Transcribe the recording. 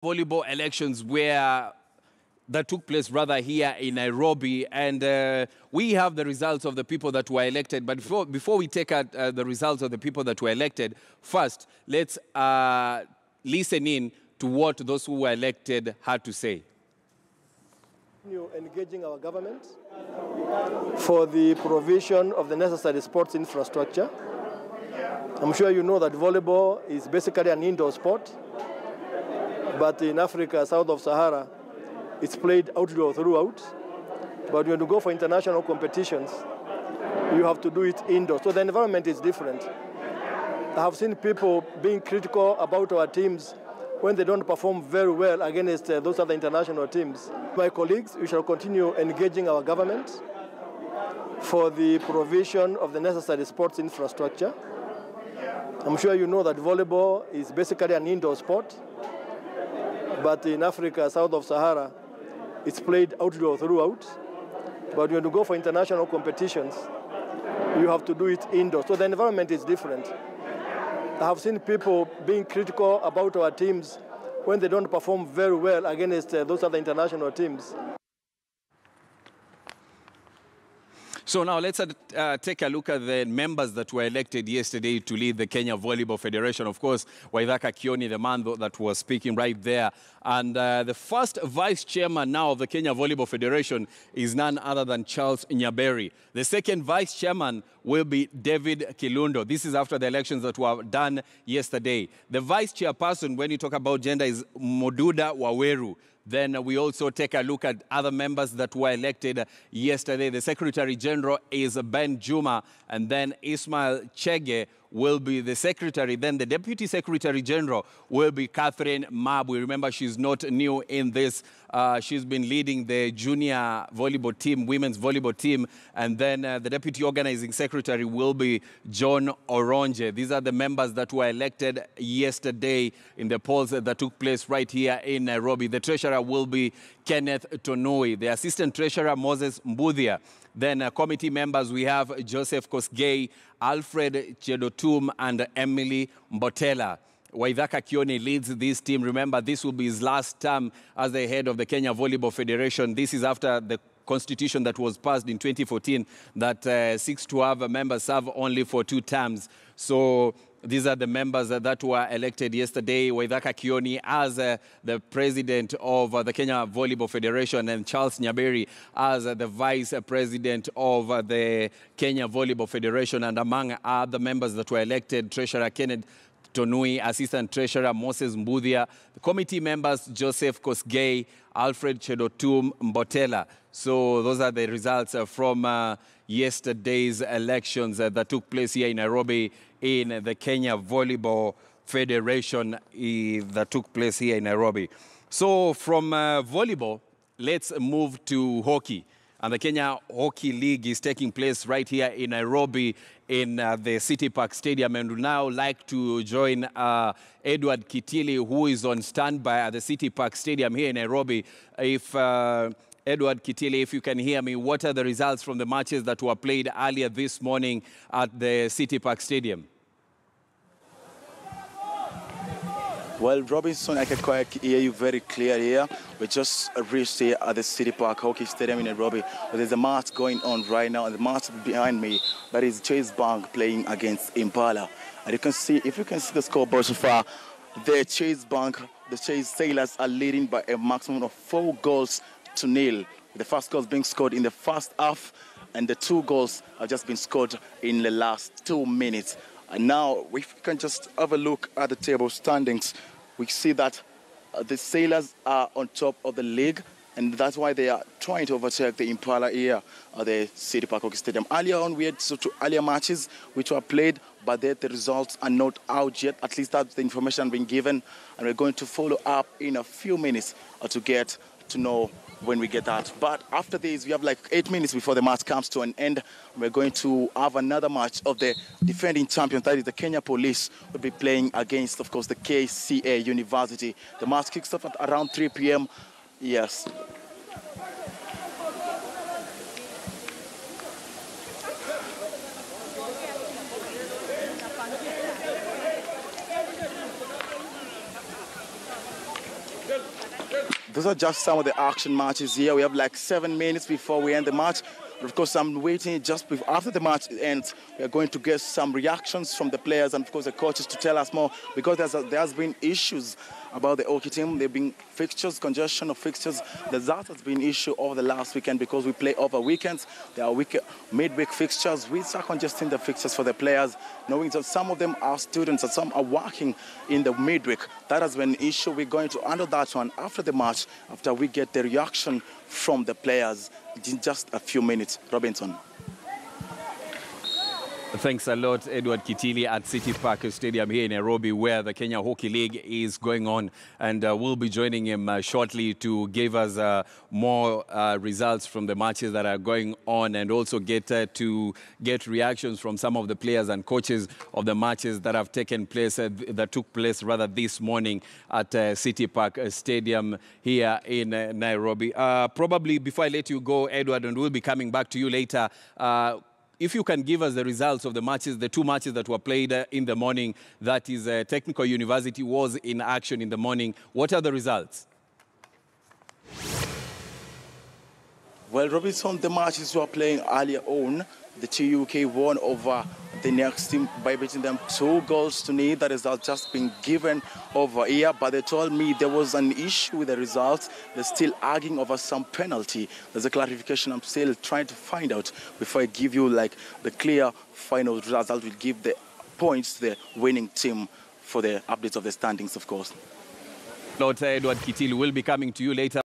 volleyball elections that took place rather here in Nairobi, and we have the results of the people that were elected. But before we take out the results of the people that were elected, first let's listen in to what those who were elected had to say. Engaging our government for the provision of the necessary sports infrastructure. I'm sure you know that volleyball is basically an indoor sport, but in Africa, south of Sahara, it's played outdoor throughout. But when you go for international competitions, you have to do it indoors. So the environment is different. I have seen people being critical about our teams when they don't perform very well against those other international teams. My colleagues, we shall continue engaging our government for the provision of the necessary sports infrastructure. I'm sure you know that volleyball is basically an indoor sport, but in Africa, south of Sahara, it's played outdoor throughout. But when you go for international competitions, you have to do it indoors. So the environment is different. I have seen people being critical about our teams when they don't perform very well against those other international teams. So now let's take a look at the members that were elected yesterday to lead the Kenya Volleyball Federation. Of course, Waithaka Kioni, the man that was speaking right there. And the first vice chairman now of the Kenya Volleyball Federation is none other than Charles Nyaberi. The second vice chairman will be David Kilundo. This is after the elections that were done yesterday. The vice chairperson, when you talk about gender, is Moduda Waweru. Then we also take a look at other members that were elected yesterday. The Secretary General is Ben Juma, and then Ismail Chege will be the secretary. Then the Deputy Secretary General will be Catherine Mabwe. Remember, she's not new in this. She's been leading the junior volleyball team, women's volleyball team. And then the Deputy Organizing Secretary will be John Oronje. These are the members that were elected yesterday in the polls that took place right here in Nairobi. The Treasurer will be Kenneth Tonoi. The Assistant Treasurer, Moses Mbudhia. Then committee members, we have Joseph Kosgei, Alfred Chedotum, and Emily Mbotela. Waithaka Kioni leads this team. Remember, this will be his last term as the head of the Kenya Volleyball Federation. This is after the constitution that was passed in 2014 that seeks to have members serve only for 2 terms. So these are the members that were elected yesterday. Waithaka Kioni as the president of the Kenya Volleyball Federation, and Charles Nyaberi as the vice president of the Kenya Volleyball Federation. And among other members that were elected, Treasurer Kenneth Tonui, Assistant Treasurer Moses Mbudhia, the committee members Joseph Kosgei, Alfred Chedotum, Mbotela. So those are the results from yesterday's elections that took place here in Nairobi in the Kenya Volleyball Federation that took place here in Nairobi. So from volleyball, let's move to hockey. And the Kenya Hockey League is taking place right here in Nairobi in the City Park Stadium. And would now like to join Edward Kitili, who is on standby at the City Park Stadium here in Nairobi. If Edward Kitili, if you can hear me, what are the results from the matches that were played earlier this morning at the City Park Stadium? Well, Robinson, I can quite hear you very clear here. We just reached here at the City Park Hockey Stadium in Nairobi. There's a match going on right now, and the match behind me, that is Chase Bank playing against Impala. And you can see, if you can see the scoreboard so far, the Chase Sailors are leading by a maximum of 4 goals to nil. The first goal being scored in the first half, and the 2 goals have just been scored in the last 2 minutes. And now, if we can just have a look at the table standings, we see that the Sailors are on top of the league, and that's why they are trying to overtake the Impala here at the City Park Hockey Stadium. Earlier on, we had earlier matches which were played, but the results are not out yet. At least that's the information being given, and we're going to follow up in a few minutes to get to know when we get that. But after this, we have like 8 minutes before the match comes to an end. We're going to have another match of the defending champions, that is the Kenya Police, will be playing against, of course, the KCA University. The match kicks off at around 3 p.m. Yes. those are just some of the action matches here. We have like 7 minutes before we end the match. Of course, I'm waiting just after the match ends. We are going to get some reactions from the players and, of course, the coaches to tell us more, because there has been issues about the hockey team. There have been fixtures, congestion of fixtures. That has been an issue over the last weekend because we play over weekends. There are midweek fixtures which are congesting the fixtures for the players, knowing that some of them are students and some are working in the midweek. That has been an issue. We're going to handle that one after the match, after we get the reaction from the players in just a few minutes. Robinson. Thanks a lot, Edward Kitili at City Park Stadium here in Nairobi, where the Kenya Hockey League is going on. And we'll be joining him shortly to give us more results from the matches that are going on, and also get reactions from some of the players and coaches of the matches that have taken place, that took place rather this morning at City Park Stadium here in Nairobi. Probably before I let you go, Edward, and we'll be coming back to you later, if you can give us the results of the matches, the 2 matches that were played in the morning, that is Technical University was in action in the morning. What are the results? Well, Robinson, the matches were playing earlier on, the TUK won over the next team by beating them 2-0. That result just been given over here, but they told me there was an issue with the results. They're still arguing over some penalty. There's a clarification I'm still trying to find out before I give you like the clear final result that will give the points to the winning team for the updates of the standings, of course. Lord Edward Kitili will be coming to you later.